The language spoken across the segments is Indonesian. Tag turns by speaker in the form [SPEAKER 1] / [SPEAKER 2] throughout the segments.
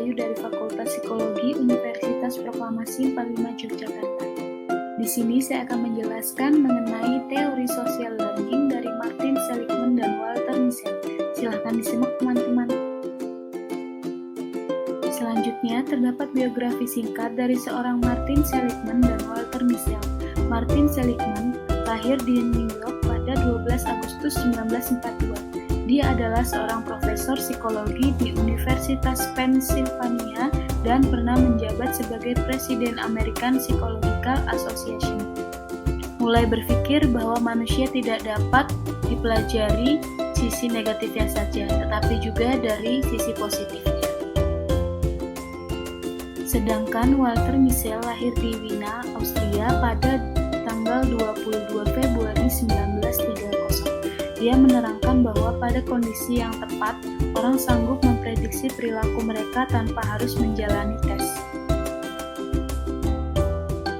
[SPEAKER 1] Bayu dari Fakultas Psikologi Universitas Proklamasi 45 Yogyakarta. Di sini saya akan menjelaskan mengenai teori social learning dari Martin Seligman dan Walter Mischel. Silahkan disimak teman-teman. Selanjutnya, terdapat biografi singkat dari seorang Martin Seligman dan Walter Mischel. Martin Seligman lahir di New York pada 12 Agustus 1942. Dia adalah seorang profesor psikologi di Universitas Pennsylvania dan pernah menjabat sebagai Presiden American Psychological Association. Mulai berpikir bahwa manusia tidak dapat dipelajari sisi negatifnya saja, tetapi juga dari sisi positifnya. Sedangkan Walter Mischel lahir di Wina, Austria pada tanggal 22 Februari 1930. Dia menerangkan bahwa pada kondisi yang tepat, orang sanggup memprediksi perilaku mereka tanpa harus menjalani tes.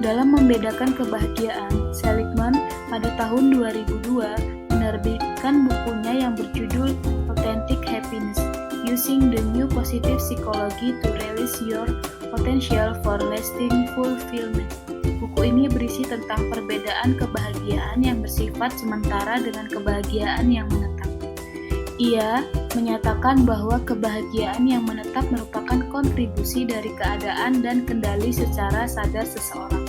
[SPEAKER 1] Dalam membedakan kebahagiaan, Seligman pada tahun 2002 menerbitkan bukunya yang berjudul Authentic Happiness, Using the New Positive Psychology to Release Your Potential for Lasting Fulfillment. Buku ini berisi tentang perbedaan kebahagiaan yang bersifat sementara dengan kebahagiaan yang menetap. Ia menyatakan bahwa kebahagiaan yang menetap merupakan kontribusi dari keadaan dan kendali secara sadar seseorang.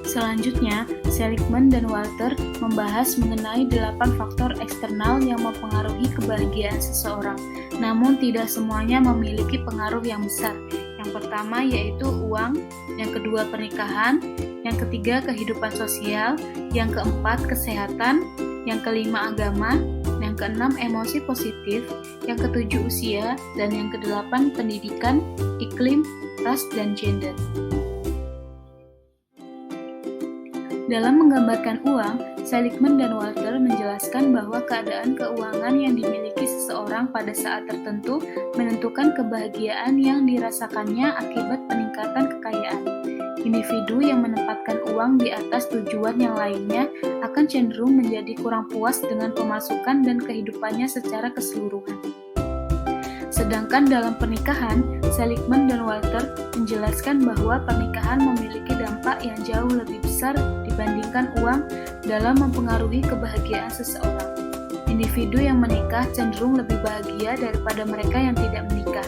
[SPEAKER 1] Selanjutnya, Seligman dan Walter membahas mengenai 8 faktor eksternal yang mempengaruhi kebahagiaan seseorang, namun tidak semuanya memiliki pengaruh yang besar. Yang pertama yaitu uang, yang kedua pernikahan, yang ketiga kehidupan sosial, yang keempat kesehatan, yang kelima agama, yang keenam emosi positif, yang ketujuh usia, dan yang kedelapan pendidikan, iklim, ras, dan gender. Dalam menggambarkan uang, Seligman dan Walter menjelaskan bahwa keadaan keuangan yang dimiliki seseorang pada saat tertentu menentukan kebahagiaan yang dirasakannya akibat peningkatan kekayaan. Individu yang menempatkan uang di atas tujuan yang lainnya akan cenderung menjadi kurang puas dengan pemasukan dan kehidupannya secara keseluruhan. Sedangkan dalam pernikahan, Seligman dan Walter menjelaskan bahwa pernikahan memiliki dampak yang jauh lebih besar dibandingkan uang dalam mempengaruhi kebahagiaan seseorang. Individu yang menikah cenderung lebih bahagia daripada mereka yang tidak menikah.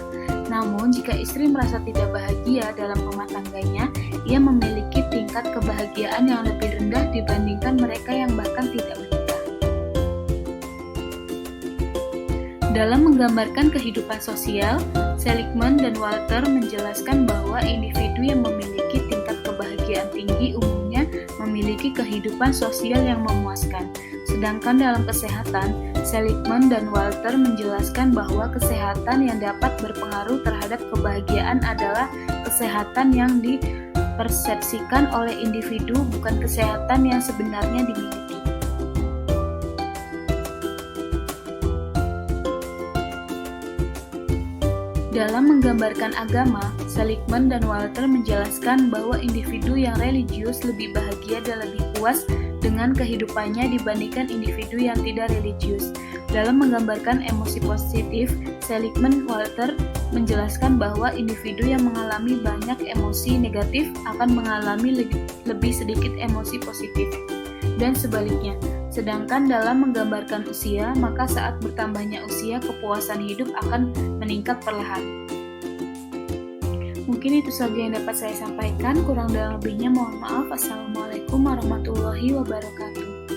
[SPEAKER 1] Namun, jika istri merasa tidak bahagia dalam rumah tangganya, ia memiliki tingkat kebahagiaan yang lebih rendah dibandingkan mereka yang bahkan tidak menikah. Dalam menggambarkan kehidupan sosial, Seligman dan Walter menjelaskan bahwa individu yang memiliki tingkat kebahagiaan tinggi umumnya memiliki kehidupan sosial yang memuaskan. Sedangkan dalam kesehatan, Seligman dan Walter menjelaskan bahwa kesehatan yang dapat berpengaruh terhadap kebahagiaan adalah kesehatan yang dipersepsikan oleh individu, bukan kesehatan yang sebenarnya dimiliki. Dalam menggambarkan agama, Seligman dan Walter menjelaskan bahwa individu yang religius lebih bahagia dan lebih puas dengan kehidupannya dibandingkan individu yang tidak religius. Dalam menggambarkan emosi positif, Seligman Walter menjelaskan bahwa individu yang mengalami banyak emosi negatif akan mengalami lebih sedikit emosi positif, dan sebaliknya. Sedangkan dalam menggambarkan usia, maka saat bertambahnya usia, kepuasan hidup akan meningkat perlahan. Mungkin itu saja yang dapat saya sampaikan, kurang dan lebihnya mohon maaf. Assalamualaikum warahmatullahi wabarakatuh.